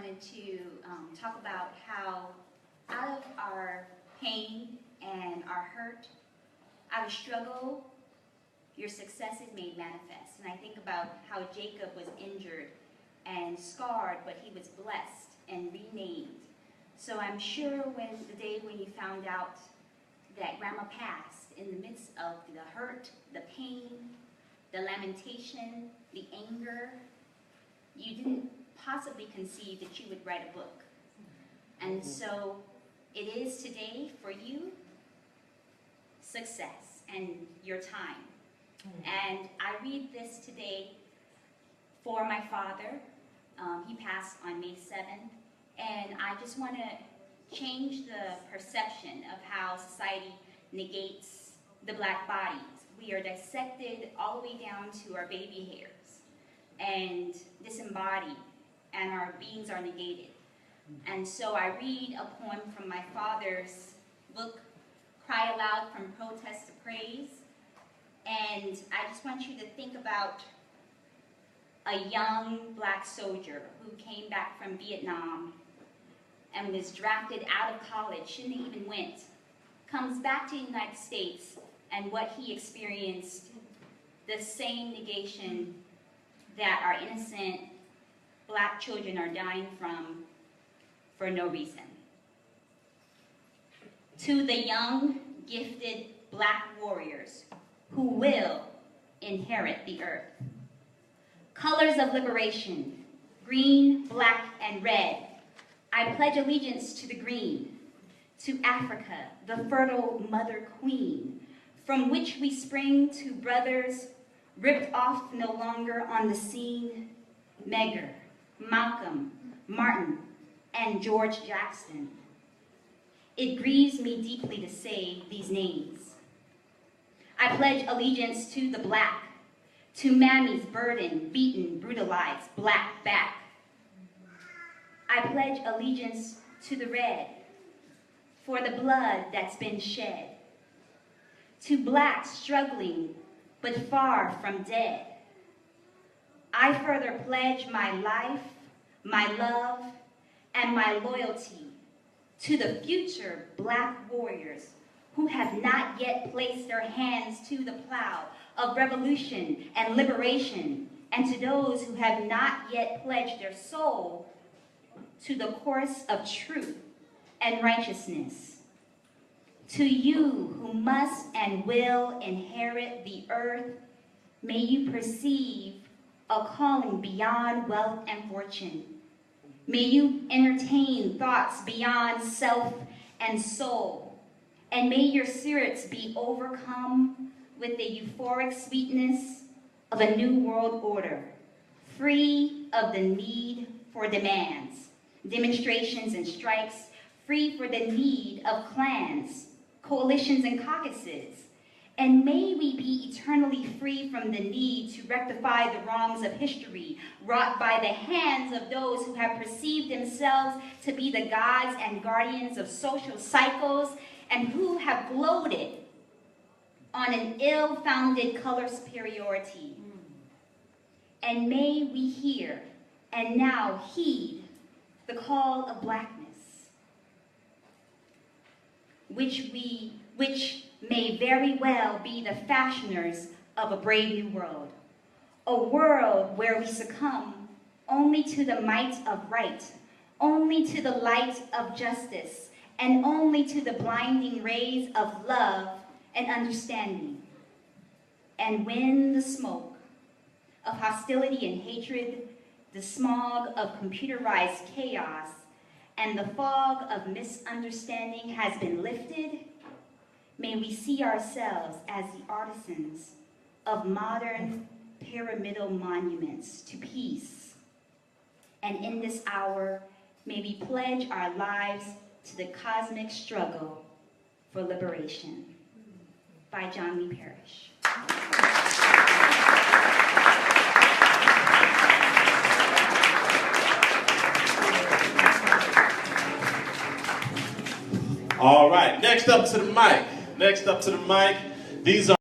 wanted to talk about how out of our pain and our hurt, out of struggle, your success is made manifest. And I think about how Jacob was injured and scarred, but he was blessed and renamed. So I'm sure when the day when you found out that Grandma passed, in the midst of the hurt, the pain, the lamentation, the anger, you didn't possibly conceive that you would write a book. And so it is today for you, success and your time. And I read this today for my father. He passed on May 7th. And I just want to change the perception of how society negates the black bodies. We are dissected all the way down to our baby hairs and disembodied, and our beings are negated. And so I read a poem from my father's book, Cry Aloud from Protest to Praise. And I just want you to think about a young black soldier who came back from Vietnam and was drafted out of college, shouldn't have even went, comes back to the United States, and what he experienced, the same negation that our innocent black children are dying from for no reason. To the young, gifted black warriors who will inherit the earth. Colors of liberation, green, black, and red. I pledge allegiance to the green, to Africa, the fertile mother queen, from which we spring to brothers ripped off no longer on the scene, Medgar, Malcolm, Martin, and George Jackson. It grieves me deeply to say these names. I pledge allegiance to the black, to Mammy's burdened, beaten, brutalized black back. I pledge allegiance to the red, for the blood that's been shed. To blacks struggling, but far from dead. I further pledge my life, my love, and my loyalty to the future black warriors who have not yet placed their hands to the plow of revolution and liberation, and to those who have not yet pledged their soul to the course of truth and righteousness. To you who must and will inherit the earth, may you perceive a calling beyond wealth and fortune. May you entertain thoughts beyond self and soul, and may your spirits be overcome with the euphoric sweetness of a new world order, free of the need for demands, demonstrations and strikes, free for the need of clans, coalitions and caucuses, and may we be eternally free from the need to rectify the wrongs of history wrought by the hands of those who have perceived themselves to be the gods and guardians of social cycles and who have gloated on an ill-founded color superiority. And may we hear and now heed the call of blackness, which may very well be the fashioners of a brave new world, a world where we succumb only to the might of right, only to the light of justice, and only to the blinding rays of love and understanding. And when the smoke of hostility and hatred, the smog of computerized chaos, and the fog of misunderstanding has been lifted, may we see ourselves as the artisans of modern pyramidal monuments to peace. And in this hour, may we pledge our lives to the cosmic struggle for liberation. By John Lee Parish. All right, next up to the mic. These are